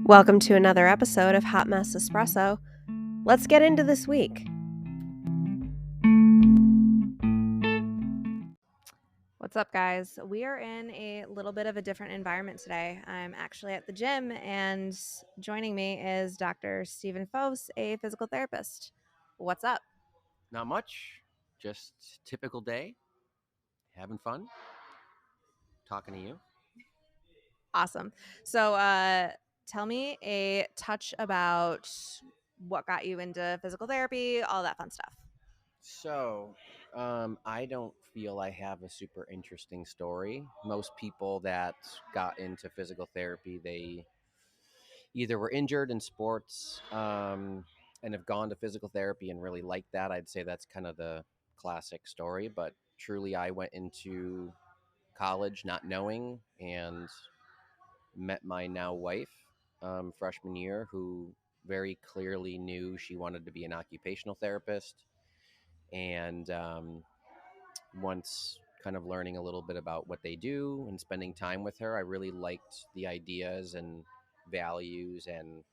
Welcome to another episode of Hot Mess Espresso. Let's get into this week. What's up, guys? We are in a little bit of a different environment today. I'm actually at the gym, and joining me is Dr. Stephen Fose, a physical therapist. What's up? Not much, just typical day, having fun, talking to you. Awesome. So, tell me a touch about what got you into physical therapy, all that fun stuff. So, I don't feel I have a super interesting story. Most people that got into physical therapy, they either were injured in sports and have gone to physical therapy and really like that. I'd say that's kind of the classic story, but truly, I went into college not knowing and met my now wife freshman year, who very clearly knew she wanted to be an occupational therapist. And once kind of learning a little bit about what they do and spending time with her, I really liked the ideas and values and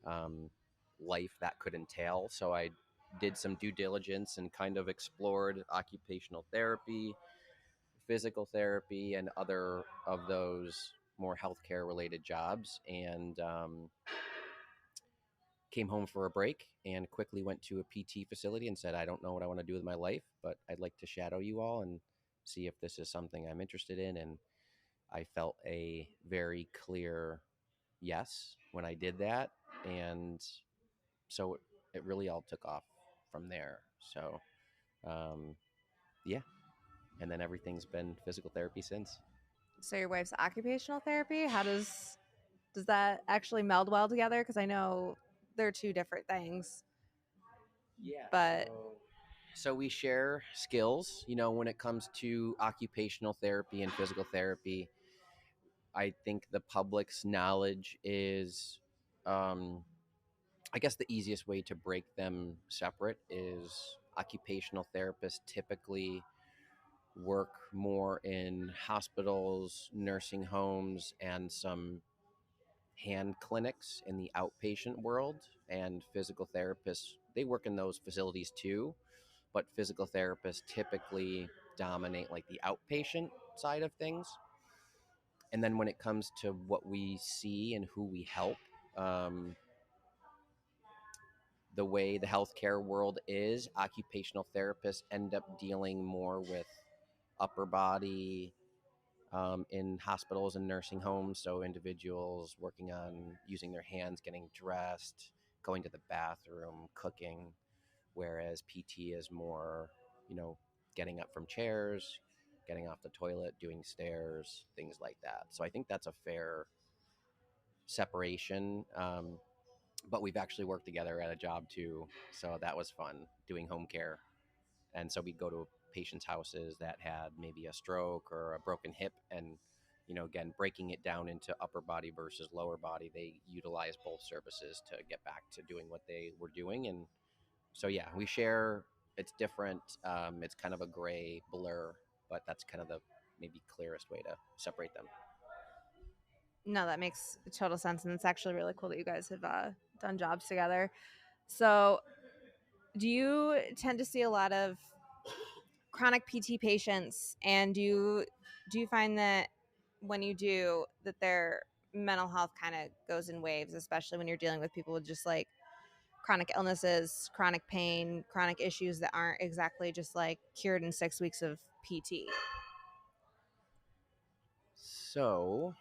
um, life that could entail. So I did some due diligence and kind of explored occupational therapy, physical therapy, and other of those more healthcare related jobs. And came home for a break and quickly went to a PT facility and said, I don't know what I want to do with my life, but I'd like to shadow you all and see if this is something I'm interested in. And I felt a very clear yes when I did that. And so it really all took off from there. So, um, yeah. And then everything's been physical therapy since. So, your wife's occupational therapy, how does that actually meld well together? Because I know they're two different things. Yeah. But So we share skills, when it comes to occupational therapy and physical therapy. I think the public's knowledge is, um, I guess the easiest way to break them separate is occupational therapists typically work more in hospitals, nursing homes, and some hand clinics in the outpatient world. And physical therapists, they work in those facilities too, but physical therapists typically dominate like the outpatient side of things. And then when it comes to what we see and who we help, um, the way the healthcare world is, occupational therapists end up dealing more with upper body in hospitals and nursing homes. So individuals working on using their hands, getting dressed, going to the bathroom, cooking, whereas PT is more, getting up from chairs, getting off the toilet, doing stairs, things like that. So I think that's a fair separation. But we've actually worked together at a job too, so that was fun doing home care. And so we'd go to patients' houses that had maybe a stroke or a broken hip, and again, breaking it down into upper body versus lower body, they utilize both services to get back to doing what they were doing. And so yeah, we share. It's different. It's kind of a gray blur, but that's kind of the maybe clearest way to separate them. no, that makes total sense. And it's actually really cool that you guys have done jobs together. So, do you tend to see a lot of chronic PT patients? And do you find that when you do that their mental health kind of goes in waves, especially when you're dealing with people with just like chronic illnesses, chronic pain, chronic issues that aren't exactly just like cured in 6 weeks of PT? So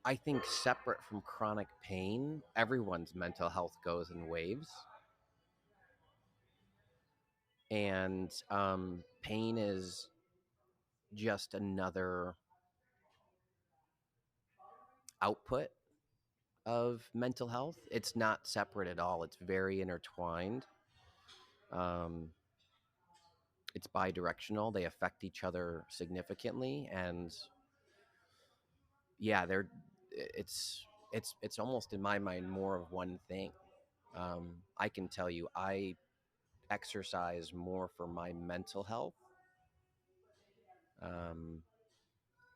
I think separate from chronic pain, everyone's mental health goes in waves. And pain is just another output of mental health. It's not separate at all, it's very intertwined. Um, it's bi-directional, they affect each other significantly. And yeah, it's almost in my mind more of one thing. I can tell you, I exercise more for my mental health, um,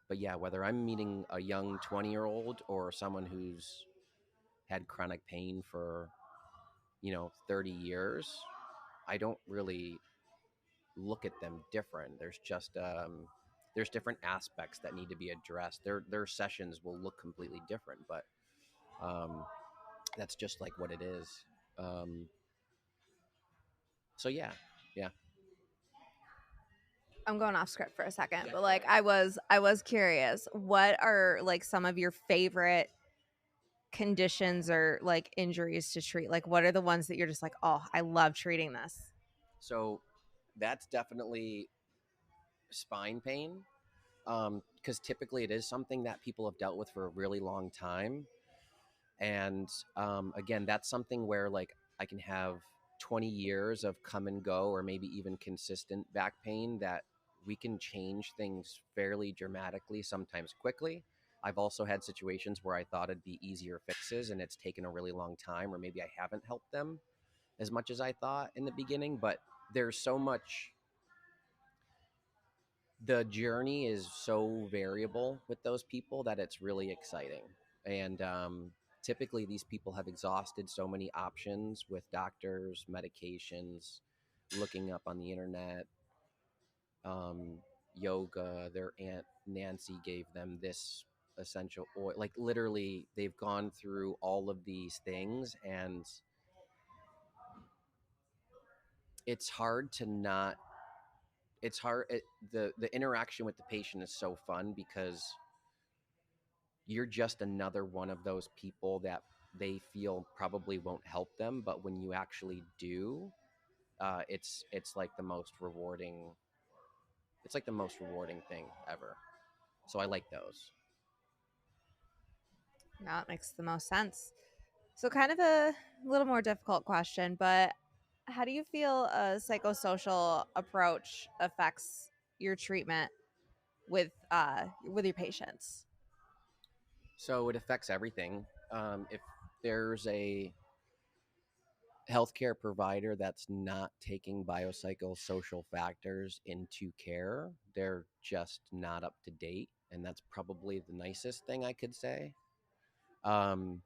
But yeah, whether I'm meeting a young 20-year-old or someone who's had chronic pain for 30 years, I don't really look at them different. There's different aspects that need to be addressed. Their sessions will look completely different, but um, that's just like what it is. Um, so yeah, yeah, I'm going off script for a second, yeah. but Go like ahead. I was curious, what are like some of your favorite conditions or like injuries to treat? Like what are the ones that you're just like, "Oh, I love treating this." So that's definitely spine pain, because typically it is something that people have dealt with for a really long time. And again, that's something where like I can have 20 years of come and go, or maybe even consistent back pain, that we can change things fairly dramatically, sometimes quickly. I've also had situations where I thought it'd be easier fixes and it's taken a really long time, or maybe I haven't helped them as much as I thought in the beginning. But there's so much, the journey is so variable with those people that it's really exciting. And typically, these people have exhausted so many options with doctors, medications, looking up on the internet, um, yoga. Their aunt Nancy gave them this essential oil. Like, literally, they've gone through all of these things, and it's hard to not. It's hard. The interaction with the patient is so fun because you're just another one of those people that they feel probably won't help them, but when you actually do, it's like the most rewarding. It's like the most rewarding thing ever. So I like those. No, it makes the most sense. So kind of a little more difficult question, but how do you feel a psychosocial approach affects your treatment with your patients? So it affects everything. If there's a healthcare provider that's not taking biopsychosocial factors into care, they're just not up to date, and that's probably the nicest thing I could say. Um,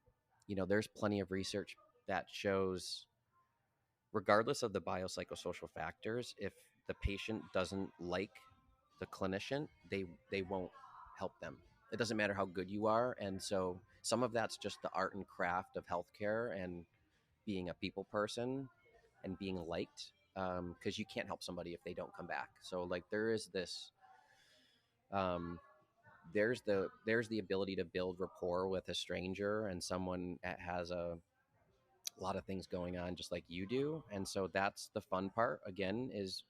there's plenty of research that shows, regardless of the biopsychosocial factors, if the patient doesn't like the clinician, they won't help them. It doesn't matter how good you are, and so some of that's just the art and craft of healthcare and being a people person and being liked. Because you can't help somebody if they don't come back. So like there is this um, there's the ability to build rapport with a stranger and someone that has a lot of things going on just like you do. And so that's the fun part, again, is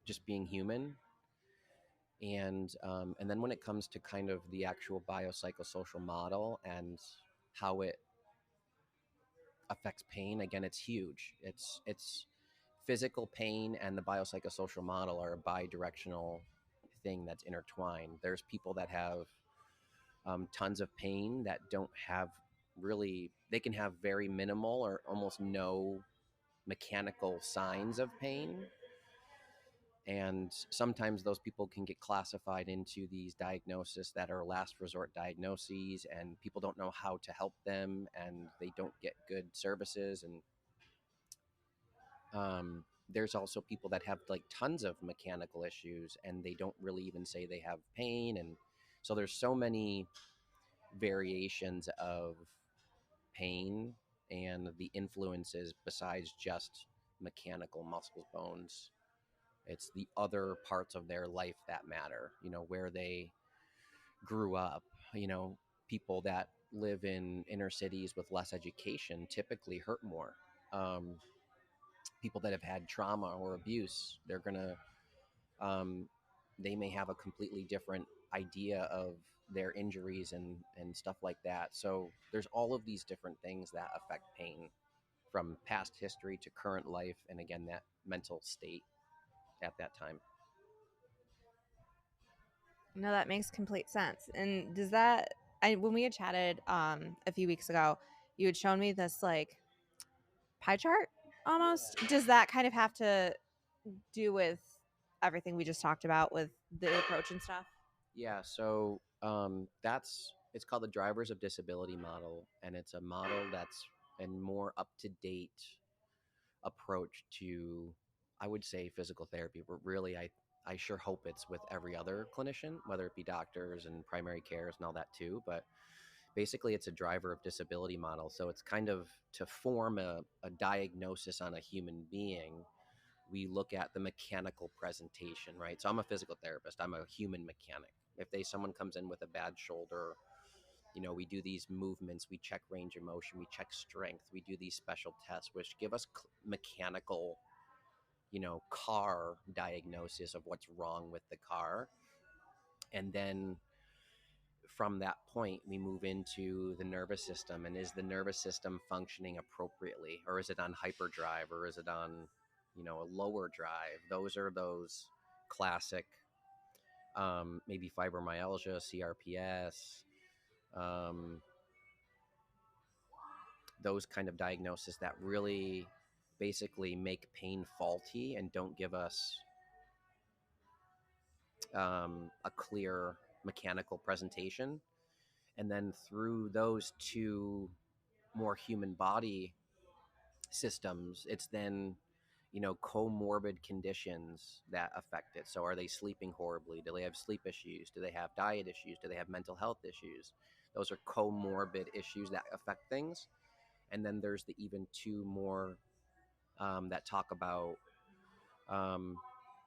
just being human. And then when it comes to kind of the actual biopsychosocial model and how it affects pain, again, it's huge. It's physical pain and the biopsychosocial model are a bi-directional thing that's intertwined. There's people that have tons of pain that don't have really, they can have very minimal or almost no mechanical signs of pain. And sometimes those people can get classified into these diagnoses that are last resort diagnoses, and people don't know how to help them, and they don't get good services. And there's also people that have like tons of mechanical issues, and they don't really even say they have pain. And so there's so many variations of pain and the influences besides just mechanical muscles, bones. It's the other parts of their life that matter, where they grew up. People that live in inner cities with less education typically hurt more. Um, People that have had trauma or abuse, um, they may have a completely different idea of their injuries and stuff like that. So there's all of these different things that affect pain, from past history to current life, and again, that mental state at that time. No, that makes complete sense. And does that I when we had chatted a few weeks ago, you had shown me this like pie chart almost. Does that kind of have to do with everything we just talked about with the approach and stuff? Yeah, so that's it's called the drivers of disability model, and it's a model that's a more up to date approach to, I would say, physical therapy. But really, I sure hope it's with every other clinician, whether it be doctors and primary cares and all that too. But basically, it's a driver of disability model. So it's kind of to form a diagnosis on a human being. We look at the mechanical presentation, right? So I'm a physical therapist. I'm a human mechanic. If they someone comes in with a bad shoulder, we do these movements, we check range of motion, we check strength, we do these special tests which give us mechanical, car diagnosis of what's wrong with the car. And then from that point we move into the nervous system, and is the nervous system functioning appropriately, or is it on hyperdrive, or is it on a lower drive? Those classic, maybe fibromyalgia, CRPS, um, those kind of diagnoses that really basically make pain faulty and don't give us a clear mechanical presentation. And then through those two more human body systems, it's then comorbid conditions that affect it. So are they sleeping horribly? Do they have sleep issues? Do they have diet issues? Do they have mental health issues? Those are comorbid issues that affect things. And then there's the even two more that talk about um,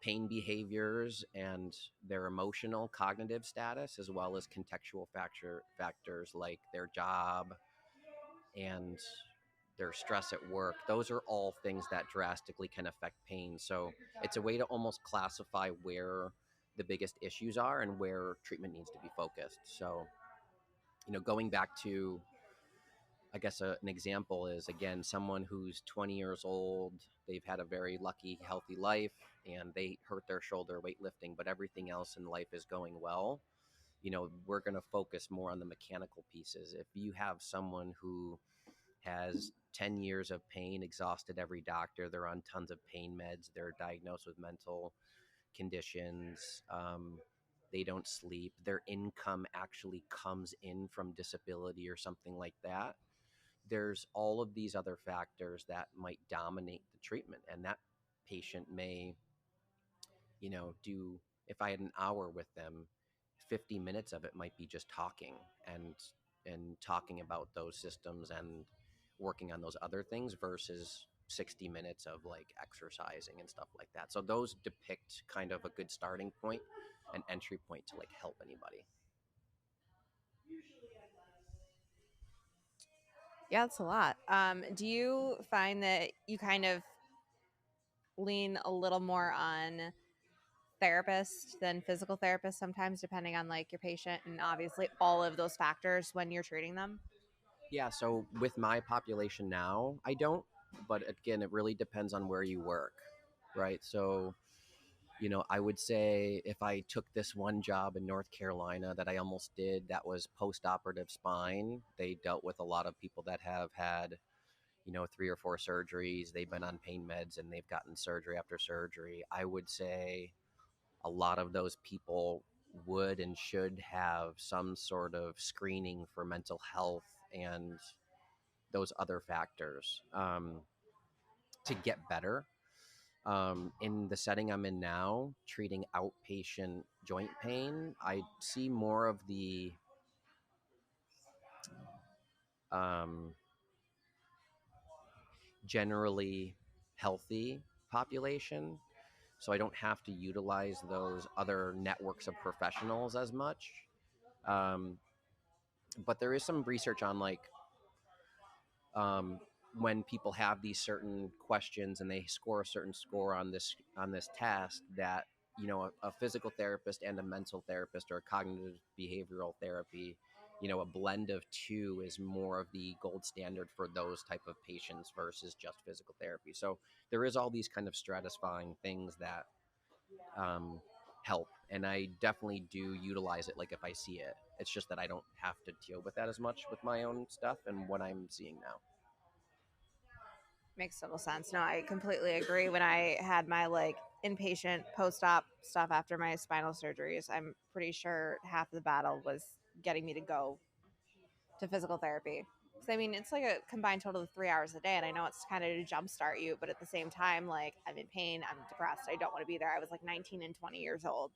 pain behaviors and their emotional cognitive status, as well as contextual factors like their job and their stress at work. Those are all things that drastically can affect pain. So it's a way to almost classify where the biggest issues are and where treatment needs to be focused. So, going back to, I guess, an example is, again, someone who's 20 years old, they've had a very lucky, healthy life, and they hurt their shoulder weightlifting, but everything else in life is going well. We're going to focus more on the mechanical pieces. If you have someone who has 10 years of pain, exhausted every doctor, they're on tons of pain meds, they're diagnosed with mental conditions, they don't sleep, their income actually comes in from disability or something like that, there's all of these other factors that might dominate the treatment. And that patient may, do, if I had an hour with them, 50 minutes of it might be just talking and talking about those systems and working on those other things, versus 60 minutes of like exercising and stuff like that. So those depict kind of a good starting point, an entry point to like help anybody. Yeah, that's a lot. Do you find that you kind of lean a little more on therapist than physical therapist sometimes, depending on like your patient and obviously all of those factors when you're treating them? Yeah, so with my population now, I don't, but again, it really depends on where you work, right? So, I would say if I took this one job in North Carolina that I almost did, that was post operative spine, they dealt with a lot of people that have had, 3 or 4 surgeries. They've been on pain meds and they've gotten surgery after surgery. I would say a lot of those people would and should have some sort of screening for mental health and those other factors, to get better. In the setting I'm in now, treating outpatient joint pain, I see more of the um, generally healthy population. So I don't have to utilize those other networks of professionals as much. Um, but there is some research on like, um, when people have these certain questions and they score a certain score on this test, that a physical therapist and a mental therapist, or a cognitive behavioral therapy, a blend of two is more of the gold standard for those type of patients versus just physical therapy. So there is all these kind of stratifying things that help, and I definitely do utilize it, like if I see it. It's just that I don't have to deal with that as much with my own stuff and what I'm seeing now. Makes total sense. No, I completely agree. When I had my like inpatient post-op stuff after my spinal surgeries, I'm pretty sure half the battle was getting me to go to physical therapy. So I mean, it's like a combined total of 3 hours a day, and I know it's kind of to jumpstart you, but at the same time, like I'm in pain, I'm depressed, I don't want to be there. I was like 19 and 20 years old,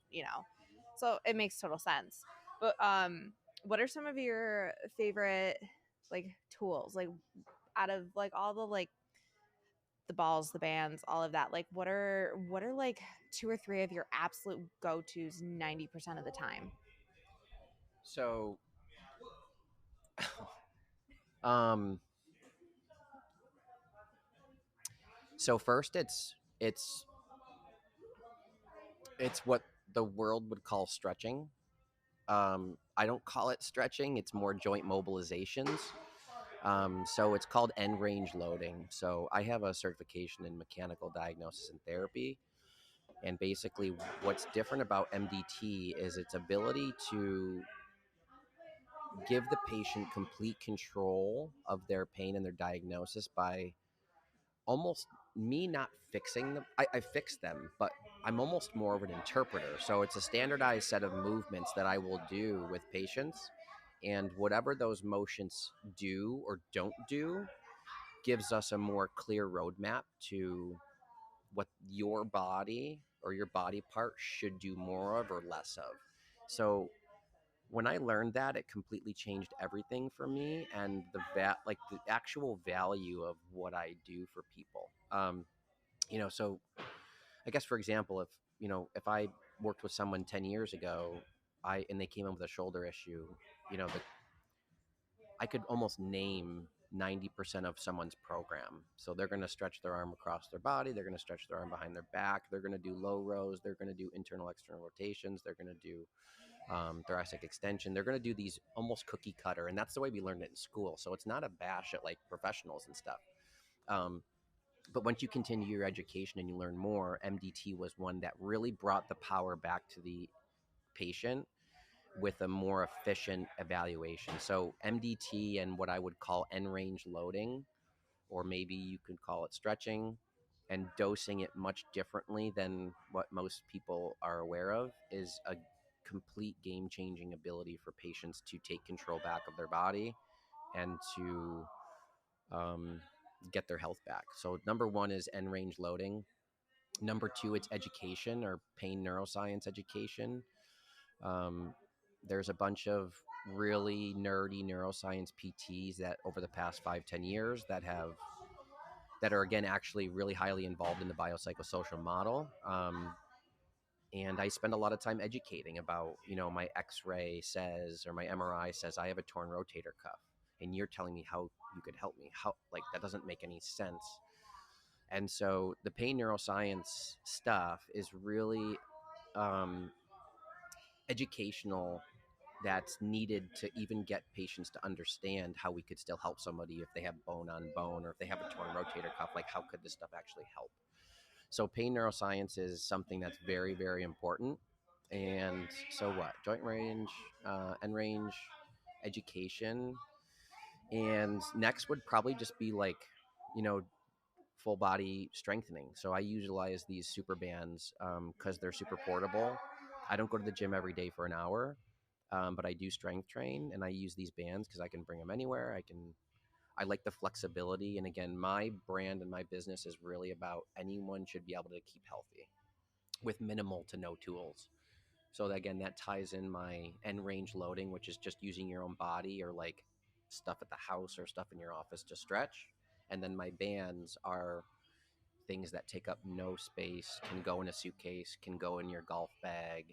so it makes total sense. But what are some of your favorite like tools, like out of like all the like the balls, the bands, all of that? Like, what are like two or three of your absolute go tos 90% of the time? So, um, so first, it's what the world would call stretching. I don't call it stretching; it's more joint mobilizations. So it's called end range loading. So I have a certification in mechanical diagnosis and therapy. And basically, what's different about MDT is its ability to give the patient complete control of their pain and their diagnosis by almost me not fixing them. I fix them, but I'm almost more of an interpreter. So it's a standardized set of movements that I will do with patients. And whatever those motions do or don't do gives us a more clear roadmap to what your body or your body part should do more of or less of. So when I learned that, it completely changed everything for me and like the actual value of what I do for people. So I guess for example, if I worked with someone 10 years ago, and they came in with a shoulder issue, I could almost name 90% of someone's program. So they're going to stretch their arm across their body. They're going to stretch their arm behind their back. They're going to do low rows. They're going to do internal, external rotations. They're going to do thoracic extension. They're going to do these almost cookie cutter. And that's the way we learned it in school. So it's not a bash at like professionals and stuff. Um, but once you continue your education and you learn more, MDT was one that really brought the power back to the patient with a more efficient evaluation. So MDT and what I would call end range loading, or maybe you could call it stretching, and dosing it much differently than what most people are aware of, is a complete game changing ability for patients to take control back of their body and to um, get their health back. So number one is end range loading. Number two, it's education or pain neuroscience education. Um, there's a bunch of really nerdy neuroscience PTs that over the past 5-10 years that are again actually really highly involved in the biopsychosocial model. And I spend a lot of time educating about, my X-ray says or my MRI says I have a torn rotator cuff, and you're telling me how you could help me. How, like, that doesn't make any sense. And so the pain neuroscience stuff is really um, educational, that's needed to even get patients to understand how we could still help somebody if they have bone on bone or if they have a torn rotator cuff. Like, how could this stuff actually help? So pain neuroscience is something that's very, very important. And so what? Joint range, end range education. And next would probably just be like, you know, full body strengthening. So I utilize these super bands because they're super portable. I don't go to the gym every day for an hour, but I do strength train, and I use these bands because I can bring them anywhere. I like the flexibility. And again, my brand and my business is really about anyone should be able to keep healthy with minimal to no tools. So that, again, that ties in my end range loading, which is just using your own body or like stuff at the house or stuff in your office to stretch. And then my bands are things that take up no space, can go in a suitcase, can go in your golf bag,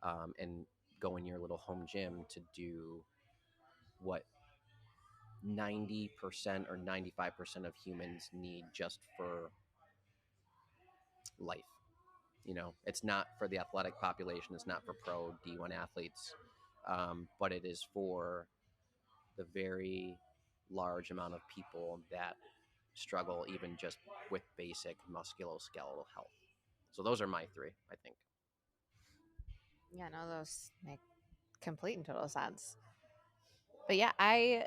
and go in your little home gym to do what 90% or 95% of humans need just for life. It's not for the athletic population, it's not for pro D1 athletes, but it is for the very large amount of people that struggle even just with basic musculoskeletal health. So those are my three, I think. Yeah, no, those make complete and total sense. But yeah, I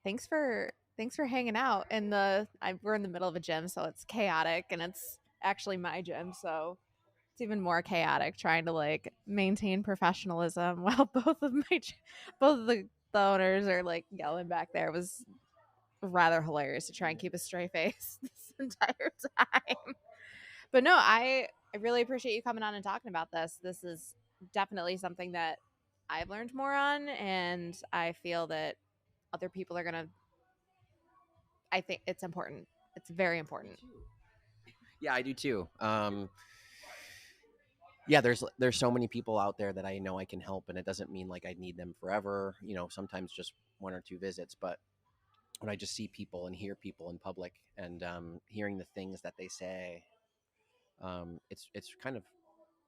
thanks for hanging out. We're in the middle of a gym, so it's chaotic, and it's actually my gym. So It's even more chaotic trying to like maintain professionalism while both of the owners are like yelling back there. It was rather hilarious to try and keep a straight face this entire time. But no, I really appreciate you coming on and talking about this. This is definitely something that I've learned more on, and I feel that other people are gonna. I think it's important. It's very important. Yeah, I do too. Yeah, there's so many people out there that I know I can help, and it doesn't mean like I need them forever. You know, sometimes just one or two visits, but when I just see people and hear people in public and hearing the things that they say, it's kind of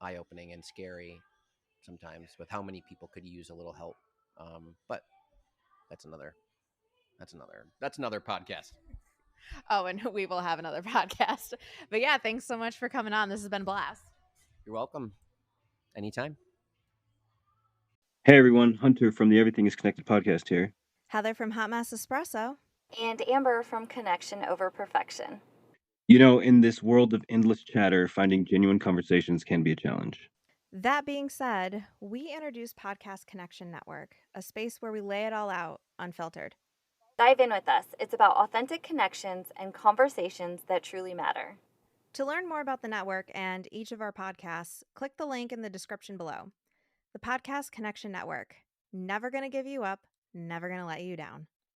eye opening and scary sometimes with how many people could use a little help. But that's another that's another podcast. Oh, and we will have another podcast. But yeah, thanks so much for coming on. This has been a blast. You're welcome. Anytime. Hey everyone, Hunter from the Everything is Connected podcast here. Heather from Hot Mess Espresso. And Amber from Connection Over Perfection. You know, in this world of endless chatter, finding genuine conversations can be a challenge. That being said, we introduced Podcast Connection Network, a space where we lay it all out unfiltered. Dive in with us. It's about authentic connections and conversations that truly matter. To learn more about the network and each of our podcasts, click the link in the description below. The Podcast Connection Network. Never going to give you up, never going to let you down.